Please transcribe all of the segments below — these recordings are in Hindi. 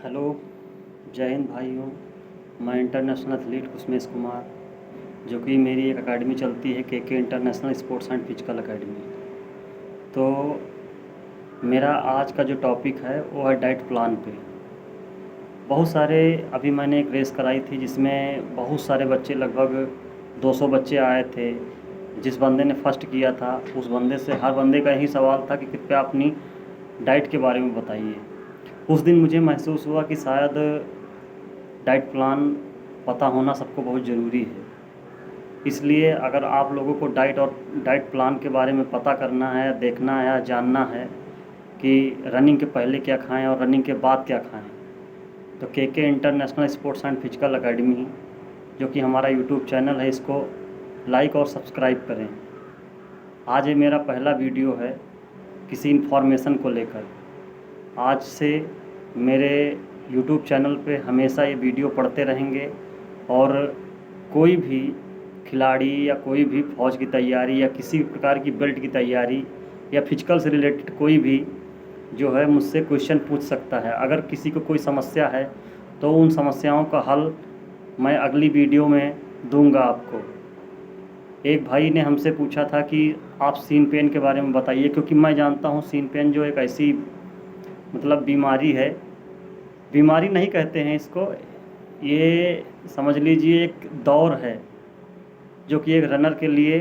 हेलो, जय हिंद भाइयों। मैं इंटरनेशनल एथलीट कुसमेश कुमार, जो कि मेरी एक अकेडमी चलती है के international sports and physical academy. तो मेरा आज का जो टॉपिक है वो है डाइट प्लान पे। बहुत सारे अभी मैंने एक रेस कराई थी जिसमें बहुत सारे बच्चे, लगभग 200 बच्चे आए थे। जिस बंदे ने फर्स्ट किया था उस बंदे से, हर बंदे का यही सवाल था कि कृपया अपनी डाइट के बारे में बताइए। उस दिन मुझे महसूस हुआ कि शायद डाइट प्लान पता होना सबको बहुत ज़रूरी है। इसलिए अगर आप लोगों को डाइट प्लान के बारे में पता करना है, देखना है या जानना है कि रनिंग के पहले क्या खाएं और रनिंग के बाद क्या खाएं, तो के international sports and physical academy, जो कि हमारा यूट्यूब चैनल है, इसको लाइक और सब्सक्राइब करें। आज ये मेरा पहला वीडियो है किसी इन्फॉर्मेशन को लेकर। आज से मेरे यूट्यूब चैनल पे हमेशा ये वीडियो पढ़ते रहेंगे, और कोई भी खिलाड़ी या कोई भी फ़ौज की तैयारी या किसी भी प्रकार की बेल्ट की तैयारी या फिजिकल से रिलेटेड कोई भी जो है मुझसे क्वेश्चन पूछ सकता है। अगर किसी को कोई समस्या है तो उन समस्याओं का हल मैं अगली वीडियो में दूंगा आपको। एक भाई ने हमसे पूछा था कि आप सीन पेन के बारे में बताइए, क्योंकि मैं जानता हूँ सीन पेन जो एक ऐसी मतलब बीमारी है, बीमारी नहीं कहते हैं इसको, ये समझ लीजिए एक दौर है जो कि एक रनर के लिए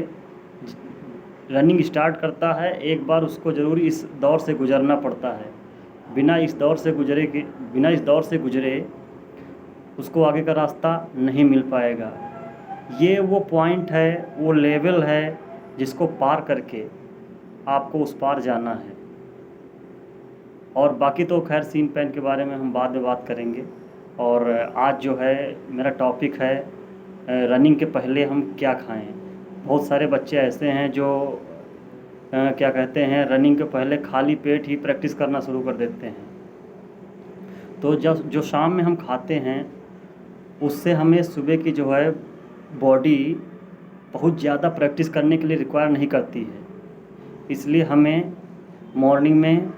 रनिंग स्टार्ट करता है, एक बार उसको ज़रूर इस दौर से गुज़रना पड़ता है। बिना इस दौर से गुज़रे उसको आगे का रास्ता नहीं मिल पाएगा। ये वो पॉइंट है, वो लेवल है जिसको पार करके आपको उस पार जाना है। और बाकी तो खैर सीन पेन के बारे में हम बाद में बात करेंगे। और आज जो है मेरा टॉपिक है रनिंग के पहले हम क्या खाएं। बहुत सारे बच्चे ऐसे हैं जो क्या कहते हैं, रनिंग के पहले खाली पेट ही प्रैक्टिस करना शुरू कर देते हैं। तो जब जो शाम में हम खाते हैं उससे हमें सुबह की जो है बॉडी बहुत ज़्यादा प्रैक्टिस करने के लिए रिक्वायर नहीं करती है। इसलिए हमें मॉर्निंग में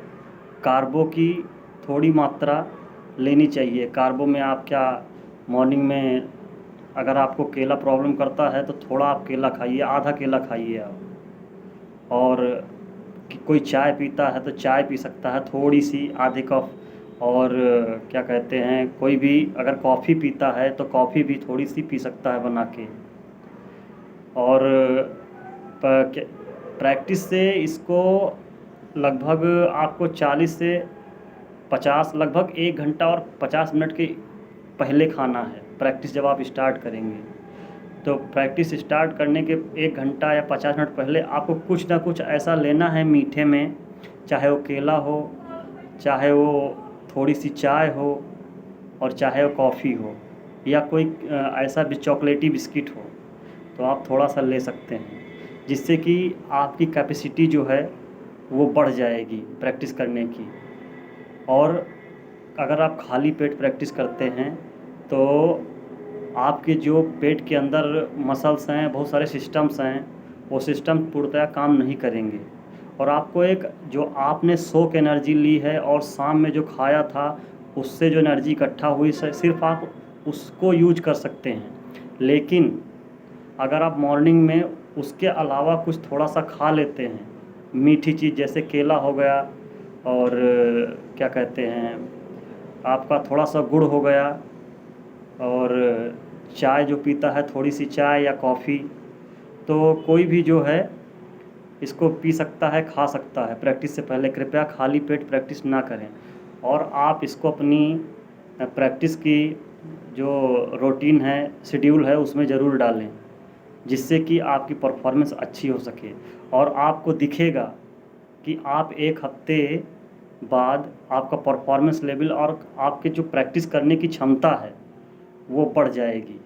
कार्बो की थोड़ी मात्रा लेनी चाहिए। कार्बो में आप क्या, मॉर्निंग में अगर आपको केला प्रॉब्लम करता है तो थोड़ा आप केला खाइए, आधा केला खाइए आप। और कोई चाय पीता है तो चाय पी सकता है थोड़ी सी, आधे कप। और क्या कहते हैं, कोई भी अगर कॉफ़ी पीता है तो कॉफ़ी भी थोड़ी सी पी सकता है बना के। और प्रैक्टिस से इसको लगभग आपको 40 से 50, लगभग 1 घंटा और 50 मिनट के पहले खाना है। प्रैक्टिस जब आप स्टार्ट करेंगे तो प्रैक्टिस स्टार्ट करने के 1 घंटा या 50 मिनट पहले आपको कुछ ना कुछ ऐसा लेना है मीठे में, चाहे वो केला हो, चाहे वो थोड़ी सी चाय हो, और चाहे वो कॉफ़ी हो, या कोई ऐसा भी चॉकलेटी बिस्किट हो, तो आप थोड़ा सा ले सकते हैं, जिससे कि आपकी कैपेसिटी जो है वो बढ़ जाएगी प्रैक्टिस करने की। और अगर आप खाली पेट प्रैक्टिस करते हैं तो आपके जो पेट के अंदर मसल्स हैं, बहुत सारे सिस्टम्स हैं, वो सिस्टम पूर्णतः काम नहीं करेंगे। और आपको एक जो आपने सोख एनर्जी ली है और शाम में जो खाया था उससे जो एनर्जी इकट्ठा हुई, सिर्फ आप उसको यूज कर सकते हैं। लेकिन अगर आप मॉर्निंग में उसके अलावा कुछ थोड़ा सा खा लेते हैं, मीठी चीज़ जैसे केला हो गया, और क्या कहते हैं आपका थोड़ा सा गुड़ हो गया, और चाय जो पीता है थोड़ी सी चाय या कॉफ़ी, तो कोई भी जो है इसको पी सकता है, खा सकता है प्रैक्टिस से पहले। कृपया खाली पेट प्रैक्टिस ना करें। और आप इसको अपनी प्रैक्टिस की जो रूटीन है, शेड्यूल है, उसमें ज़रूर डालें, जिससे कि आपकी परफॉर्मेंस अच्छी हो सके। और आपको दिखेगा कि आप 1 हफ्ते बाद आपका परफॉर्मेंस लेवल और आपके जो प्रैक्टिस करने की क्षमता है वो बढ़ जाएगी।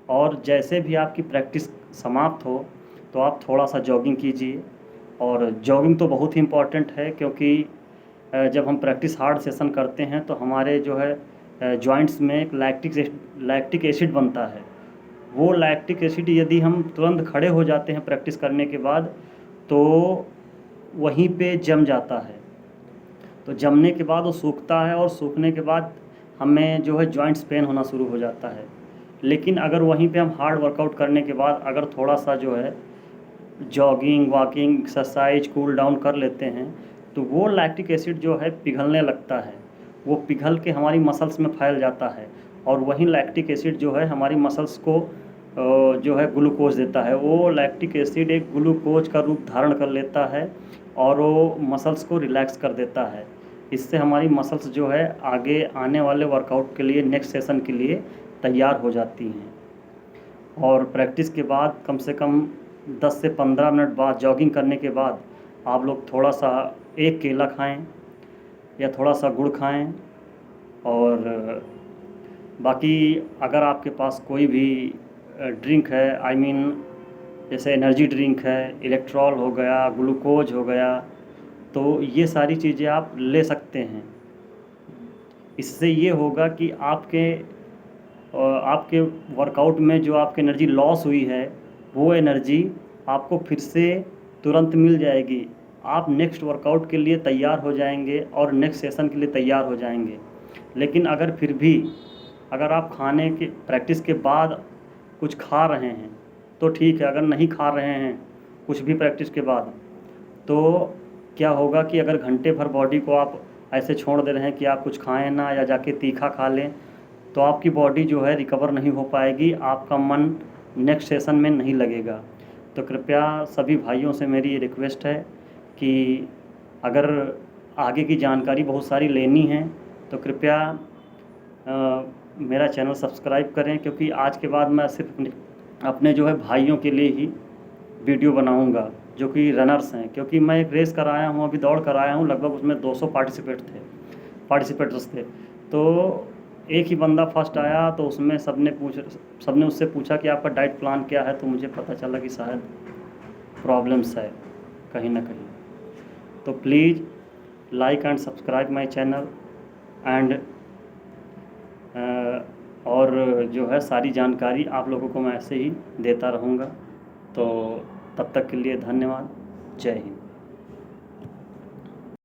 और जैसे भी आपकी प्रैक्टिस समाप्त हो तो आप थोड़ा सा जॉगिंग कीजिए। और जॉगिंग तो बहुत ही इम्पॉर्टेंट है, क्योंकि जब हम प्रैक्टिस हार्ड सेशन करते हैं तो हमारे जो है जॉइंट्स में एक लैक्टिक एसिड बनता है। वो लैक्टिक एसिड यदि हम तुरंत खड़े हो जाते हैं प्रैक्टिस करने के बाद तो वहीं पे जम जाता है। तो जमने के बाद वो सूखता है और सूखने के बाद हमें जो है जॉइंट्स पेन होना शुरू हो जाता है। लेकिन अगर वहीं पे हम हार्ड वर्कआउट करने के बाद अगर थोड़ा सा जो है jogging, walking, exercise, cool down कर लेते हैं तो वो लैक्टिक एसिड जो है पिघलने लगता है। वो पिघल के हमारी मसल्स में फैल जाता है और वही लैक्टिक एसिड जो है हमारी मसल्स को जो है ग्लूकोज देता है। वो लैक्टिक एसिड एक ग्लूकोज का रूप धारण कर लेता है और वो मसल्स को रिलैक्स कर देता है। इससे हमारी मसल्स जो है आगे आने वाले वर्कआउट के लिए, नेक्स्ट सेशन के लिए तैयार हो जाती हैं। और प्रैक्टिस के बाद कम से कम 10 से 15 मिनट बाद जॉगिंग करने के बाद आप लोग थोड़ा सा एक केला खाएं या थोड़ा सा गुड़ खाएं। और बाकी अगर आपके पास कोई भी ड्रिंक है, आई मीन जैसे एनर्जी ड्रिंक है, इलेक्ट्रॉल हो गया, ग्लूकोज हो गया, तो ये सारी चीज़ें आप ले सकते हैं। इससे ये होगा कि आपके वर्कआउट में जो आपकी एनर्जी लॉस हुई है वो एनर्जी आपको फिर से तुरंत मिल जाएगी। आप नेक्स्ट वर्कआउट के लिए तैयार हो जाएंगे और नेक्स्ट सेशन के लिए तैयार हो जाएंगे। लेकिन अगर फिर भी अगर आप खाने के प्रैक्टिस के बाद कुछ खा रहे हैं तो ठीक है, अगर नहीं खा रहे हैं कुछ भी प्रैक्टिस के बाद तो क्या होगा कि अगर घंटे भर बॉडी को आप ऐसे छोड़ दे रहे हैं कि आप कुछ खाएं ना या जाके तीखा खा लें तो आपकी बॉडी जो है रिकवर नहीं हो पाएगी, आपका मन नेक्स्ट सेशन में नहीं लगेगा। तो कृपया सभी भाइयों से मेरी ये रिक्वेस्ट है कि अगर आगे की जानकारी बहुत सारी लेनी है तो कृपया मेरा चैनल सब्सक्राइब करें, क्योंकि आज के बाद मैं सिर्फ अपने जो है भाइयों के लिए ही वीडियो बनाऊंगा जो कि रनर्स हैं। क्योंकि मैं एक रेस कराया हूँ, अभी दौड़ कराया हूँ, लगभग उसमें 200 पार्टिसिपेटर्स थे। तो एक ही बंदा फर्स्ट आया तो उसमें सबने उससे पूछा कि आपका डाइट प्लान क्या है, तो मुझे पता चला कि शायद प्रॉब्लम्स है कहीं ना कहीं। तो please like and subscribe my channel and और जो है सारी जानकारी आप लोगों को मैं ऐसे ही देता रहूँगा। तो तब तक के लिए धन्यवाद। जय हिंद।